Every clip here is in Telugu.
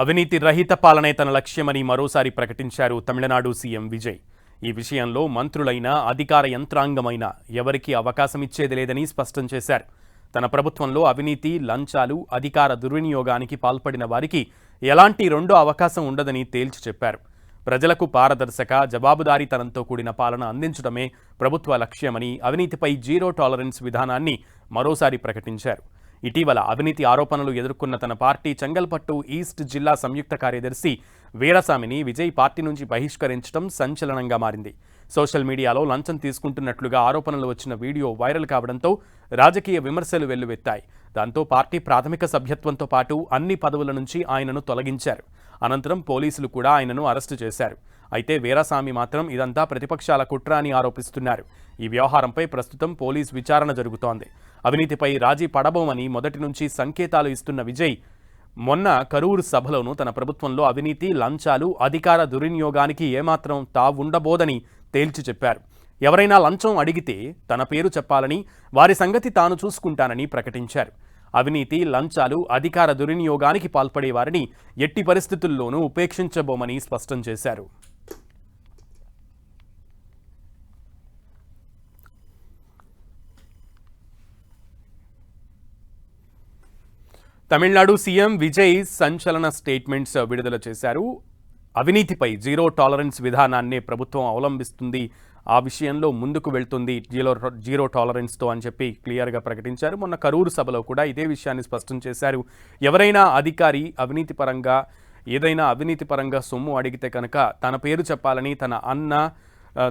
అవినీతి రహిత పాలనే తన లక్ష్యమని మరోసారి ప్రకటించారు తమిళనాడు సీఎం విజయ్. ఈ విషయంలో మంత్రులైన అధికార యంత్రాంగమైన ఎవరికీ అవకాశం ఇచ్చేది లేదని స్పష్టం చేశారు. తన ప్రభుత్వంలో అవినీతి, లంచాలు, అధికార దుర్వినియోగానికి పాల్పడిన వారికి ఎలాంటి రెండో అవకాశం ఉండదని తేల్చి చెప్పారు. ప్రజలకు పారదర్శక, జవాబుదారీతనంతో కూడిన పాలన అందించడమే ప్రభుత్వ లక్ష్యమని అవినీతిపై జీరో టాలరెన్స్ విధానాన్ని మరోసారి ప్రకటించారు. ఇటీవల అవినీతి ఆరోపణలు ఎదుర్కొన్న తన పార్టీ చెంగల్పట్టు ఈస్ట్ జిల్లా సంయుక్త కార్యదర్శి వీరసామిని విజయ్ పార్టీ నుంచి బహిష్కరించడం సంచలనంగా మారింది. సోషల్ మీడియాలో లంచం తీసుకుంటున్నట్లుగా ఆరోపణలు వచ్చిన వీడియో వైరల్ కావడంతో రాజకీయ విమర్శలు వెల్లువెత్తాయి. దాంతో పార్టీ ప్రాథమిక సభ్యత్వంతో పాటు అన్ని పదవుల నుంచి ఆయనను తొలగించారు. అనంతరం పోలీసులు కూడా ఆయనను అరెస్టు చేశారు. అయితే వీరసామి మాత్రం ఇదంతా ప్రతిపక్షాల కుట్ర అని ఆరోపిస్తున్నారు. ఈ వ్యవహారంపై ప్రస్తుతం పోలీస్ విచారణ జరుగుతోంది. అవినీతిపై రాజీ పడబోమని మొదటి నుంచి సంకేతాలు ఇస్తున్న విజయ్ మొన్న కరూరు సభలోనూ తన ప్రభుత్వంలో అవినీతి, లంచాలు, అధికార దుర్వినియోగానికి ఏమాత్రం తావుండబోదని తేల్చి చెప్పారు. ఎవరైనా లంచం అడిగితే తన పేరు చెప్పాలని, వారి సంగతి తాను చూసుకుంటానని ప్రకటించారు. అవినీతి, లంచాలు, అధికార దుర్వినియోగానికి పాల్పడే వారిని ఎట్టి పరిస్థితుల్లోనూ ఉపేక్షించబోమని స్పష్టం చేశారు. తమిళనాడు సీఎం విజయ్ సంచలన స్టేట్మెంట్స్ విడుదల చేశారు. అవినీతిపై జీరో టాలరెన్స్ విధానాన్నే ప్రభుత్వం అవలంబిస్తుంది, ఆ విషయంలో ముందుకు వెళ్తుంది జీరో టాలరెన్స్తో అని చెప్పి క్లియర్గా ప్రకటించారు. మొన్న కరూరు సభలో కూడా ఇదే విషయాన్ని స్పష్టం చేశారు. ఎవరైనా అధికారి ఏదైనా అవినీతి పరంగా సొమ్ము అడిగితే కనుక తన పేరు చెప్పాలని తన అన్న,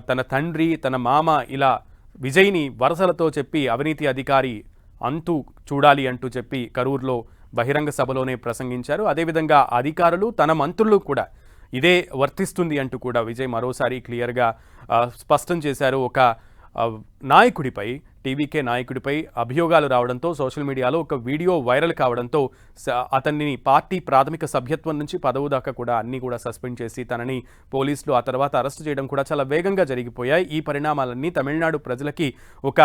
తన తండ్రి, తన మామ ఇలా విజయ్ని వరసలతో చెప్పి అవినీతి అధికారి అంతు చూడాలి అంటూ చెప్పి కరూరులో బహిరంగ సభలోనే ప్రసంగించారు. అదేవిధంగా అధికారులు, తన మంత్రులు కూడా ఇదే వర్తిస్తుంది అంటూ కూడా విజయ్ మరోసారి క్లియర్గా స్పష్టం చేశారు. ఒక నాయకుడిపై, టీవీకే నాయకుడిపై అభియోగాలు రావడంతో సోషల్ మీడియాలో ఒక వీడియో వైరల్ కావడంతో అతన్ని పార్టీ ప్రాథమిక సభ్యత్వం నుంచి పదవి దాకా కూడా అన్నీ కూడా సస్పెండ్ చేసి తనని పోలీసులు ఆ తర్వాత అరెస్టు చేయడం కూడా చాలా వేగంగా జరిగిపోయాయి. ఈ పరిణామాలన్నీ తమిళనాడు ప్రజలకి ఒక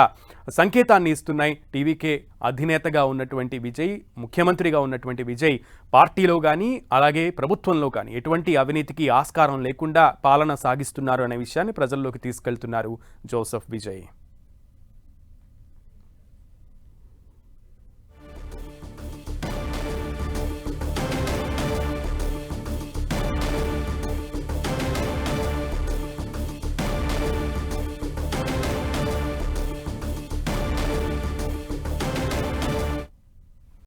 సంకేతాన్ని ఇస్తున్నాయి. టీవీకే అధినేతగా ఉన్నటువంటి విజయ్, ముఖ్యమంత్రిగా ఉన్నటువంటి విజయ్ పార్టీలో కానీ అలాగే ప్రభుత్వంలో కానీ ఎటువంటి అవినీతికి ఆస్కారం లేకుండా పాలన సాగిస్తున్నారు అనే విషయాన్ని ప్రజల్లోకి తీసుకెళ్తున్నారు జోసెఫ్ విజయ్.